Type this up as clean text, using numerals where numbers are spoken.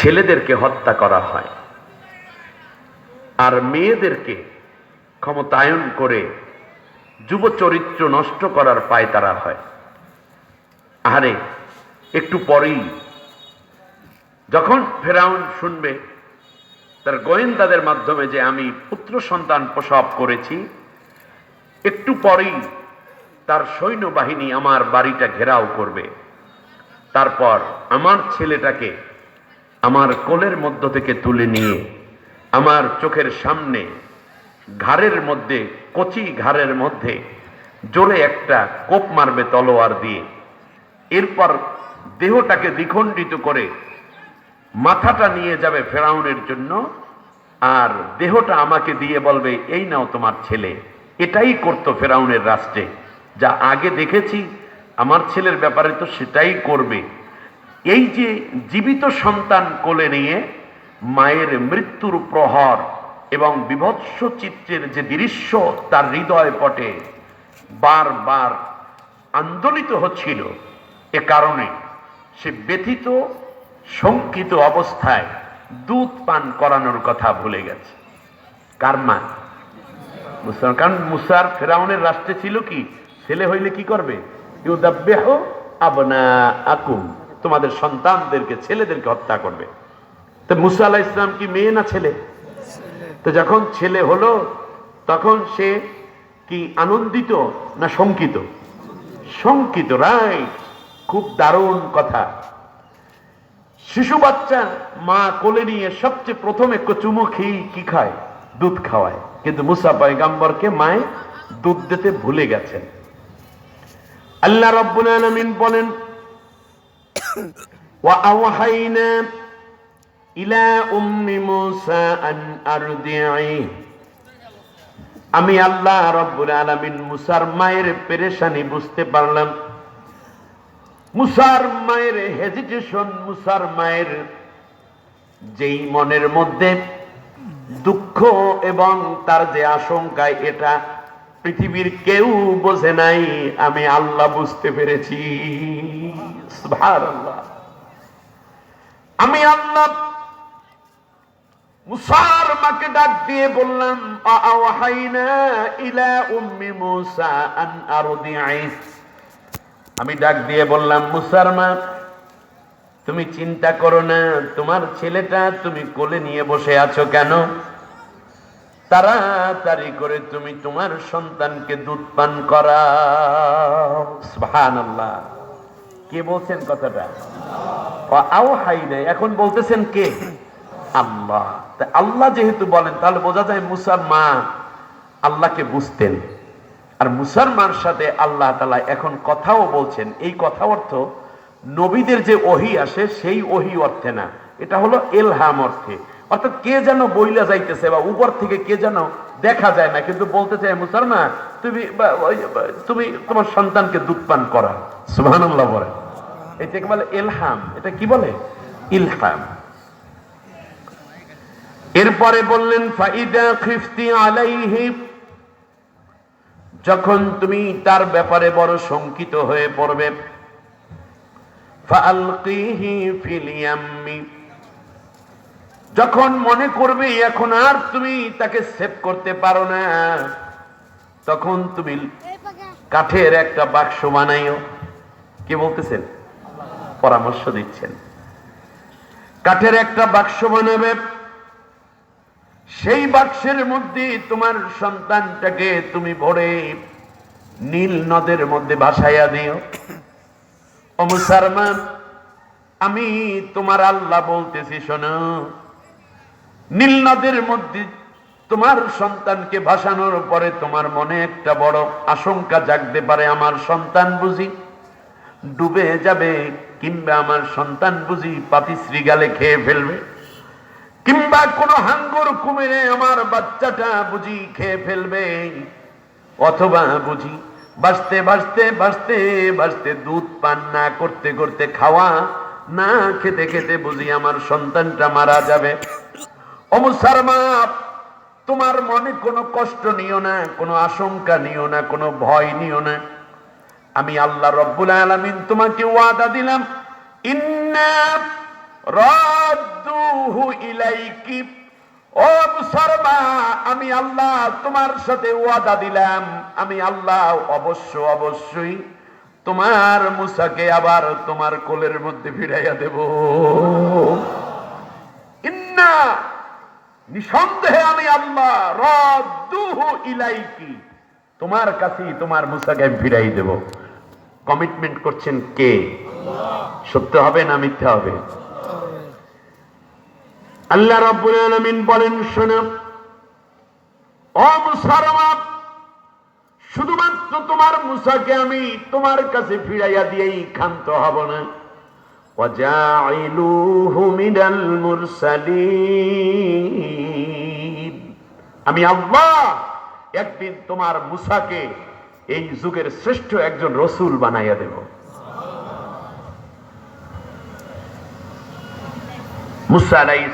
ছেলেদেরকে হত্যা করা হয় আর মেয়েদেরকে ক্ষমতায়ন করে যুব চরিত্র নষ্ট করার পায়তারা হয়। আরে একটু পরেই যখন ফেরাউন শুনবে তার গোয়েন্দাদের মাধ্যমে যে আমি পুত্র সন্তান প্রসব করেছি, একটু পরেই তার সৈন্যবাহিনী আমার বাড়িটা ঘেরাও করবে। তারপর আমার ছেলেটাকে আমার কোলের মধ্য থেকে তুলে নিয়ে আমার চোখের সামনে ঘাড়ের মধ্যে, কচি ঘাড়ের মধ্যে জোরে একটা কোপ মারবে তলোয়ার দিয়ে। এরপর দেহটাকে দ্বিখণ্ডিত করে মাথাটা নিয়ে যাবে ফেরাউনের জন্য, আর দেহটা আমাকে দিয়ে বলবে এই নাও তোমার ছেলে। এটাই করতো ফেরাউনের রাষ্ট্রে, যা আগে দেখেছি আমার ছেলের ব্যাপারে তো সেটাই করবে। এই যে জীবিত সন্তান কোলে নিয়ে মায়ের মৃত্যুর প্রহর এবং বিভৎস চিত্রের যে দৃশ্য তার হৃদয় পটে বারবার আন্দোলিত হচ্ছিল, এ কারণে সে ব্যথিত শঙ্কিত অবস্থায় দুধ পান করানোর কথা ভুলে গেছে। কার মা? মুসা। কারণ মুসার ফেরাউনের রাষ্ট্রে ছিল কি, ছেলে হইলে কি করবে? ইউদাব্বিহু আবনাআকুম, তোমাদের সন্তানদেরকে, ছেলেদেরকে হত্যা করবে। তো মুসা আলাইহিস সালাম কি মেয়ে না ছেলে? তো যখন ছেলে হলো তখন সে কি আনন্দিত না শঙ্কিত? শঙ্কিত। রাইট, খুব দারুণ কথা। শিশু বাচ্চা মা কোলে নিয়ে সবচেয়ে প্রথমে চুমু খেয়ে কি খায়? দুধ খাওয়ায়। কিন্তু মুসা পয়গম্বরকে মায়ে দুধ দিতে ভুলে গেছেন। আল্লাহ রাব্বুল আলামিন বলেন, ওয়া আওহাইনা ইলা উম্মি মুসা আন আরদি'i, আমি আল্লাহ রাব্বুল আলামিন মুসার মায়ের পেরেশানি বুঝতে পারলাম। মুসার মায়ের হেজিটেশন, মুসার মায়ের যেই মনের মধ্যে দুঃখ এবং তার যে আশঙ্কা, এটা পৃথিবীর কেউ বোঝে নাই, আমি আল্লাহ বুঝতে পেরেছি। সুবহানাল্লাহ। আমি আল্লাহ মুসার মাকে ডাক দিয়ে বললাম, আওহাইনা ইলা উম্মি মুসা আন আরদি'i, আমি ডাক দিয়ে বললাম মুসার মা, তুমি চিন্তা করো না, তোমার ছেলেটা তুমি কোলে নিয়ে বসে আছো কেন? তাড়াতাড়ি করে তুমি তোমার সন্তানকে দুধ পান করাও। সুবহানাল্লাহ। কে বলছেন কথাটা? আওহাইনা, এখন বলতেছেন কে? আল্লাহ। আল্লাহ যেহেতু বলেন, তাহলে বোঝা যায় মুসার মা আল্লাহকে বুঝতেন। আর মুসার মার সাথে আল্লাহ তাআলা এখন কথাও বলছেন। এই কথা অর্থ নবীদের যে ওহী আসে সেই ওহী অর্থে না, এটা হলো ইলহাম অর্থে। অর্থাৎ কে যেন বইলা যাইতেছে বা উপর থেকে কে যেন, দেখা যায় না, কিন্তু বলতে চায় মুসার মা তুমি তোমার সন্তানকে দুধ পান করা। সুবহানাল্লাহ বলে। এটাকে বলে ইলহাম। এটা কি বলে? ইলহাম। এরপরে বললেন, ফাইদা খিফতি আলাইহি, যখন তুমি তার ব্যাপারে বড় শঙ্কিত হয়ে পড়বে, ফাআলকিহি ফিল ইয়াম্মি, যখন মনে করবে এখন আর তুমি তাকে সেভ করতে পারো না, তখন তুমি কাঠের একটা বাক্স বানাইও। কে বলতেছেন? পরামর্শ দিচ্ছেন। কাঠের একটা বাক্স বানাবে, সেই বাক্সের মধ্যে তোমার সন্তানটাকে তুমি ভরে নীল নদের মধ্যে ভাসাইয়া দিও। ও মুসলমান, আমি তোমার আল্লাহ বলতেছি শোনো, নীল নদের মধ্যে তোমার সন্তানকে ভাসানোর পরে তোমার মনে একটা বড় আশঙ্কা জাগতে পারে, আমার সন্তান বুঝি ডুবে যাবে, কিংবা আমার সন্তান বুঝি পাতি শ্রীগালে খেয়ে ফেলবে, কিংবা কোনো হাঙ্গর কুমিরে আমার বাচ্চাটা বুঝি খেয়ে ফেলবে, অথবা বুঝি বাঁচতে বাঁচতে বাঁচতে বাঁচতে দুধ পান না করতে করতে, খাওয়া না খেতে খেতে বুঝি আমার সন্তানটা মারা যাবে। ও মুসলমান, তোমার মনে কোনো কষ্ট নিও না, কোনো আশঙ্কা নিও না, কোনো ভয় নিও না। আমি আল্লাহ রব্বুল আলামিন তোমাকে ওয়াদা দিলাম, ইন্না রাদ্দু ইলাইকি, ও মুসার মা, আমি আল্লাহ তোমার সাথে ওয়াদা দিলাম, আমি আল্লাহ অবশ্যই তোমার মুসাকে আবার তোমার কোলের মধ্যে ফিরাইয়া দেব। ইন্না, নিঃসন্দেহে আমি আল্লাহ, রাদ্দুহু ইলাইকি, তোমার কাছেই তোমার মুসাকে ফিরাই দেব। কমিটমেন্ট করছেন কে? সত্য হবে না মিথ্যা হবে? আল্লাহ রাব্বুল আলামিন বলেন, শোনো ও মুসার মা, শুধুমাত্র তোমার মুসাকে আমি তোমার কাছে ফিরাইয়া দিয়েই ক্ষান্ত হব না, ওয়াজাইলুহু মিনাল মুরসালিন, আমি আল্লাহ একদিন তোমার মুসাকে এই যুগের শ্রেষ্ঠ একজন রসূল বানাইয়া দেব। মুসা আলাইহিস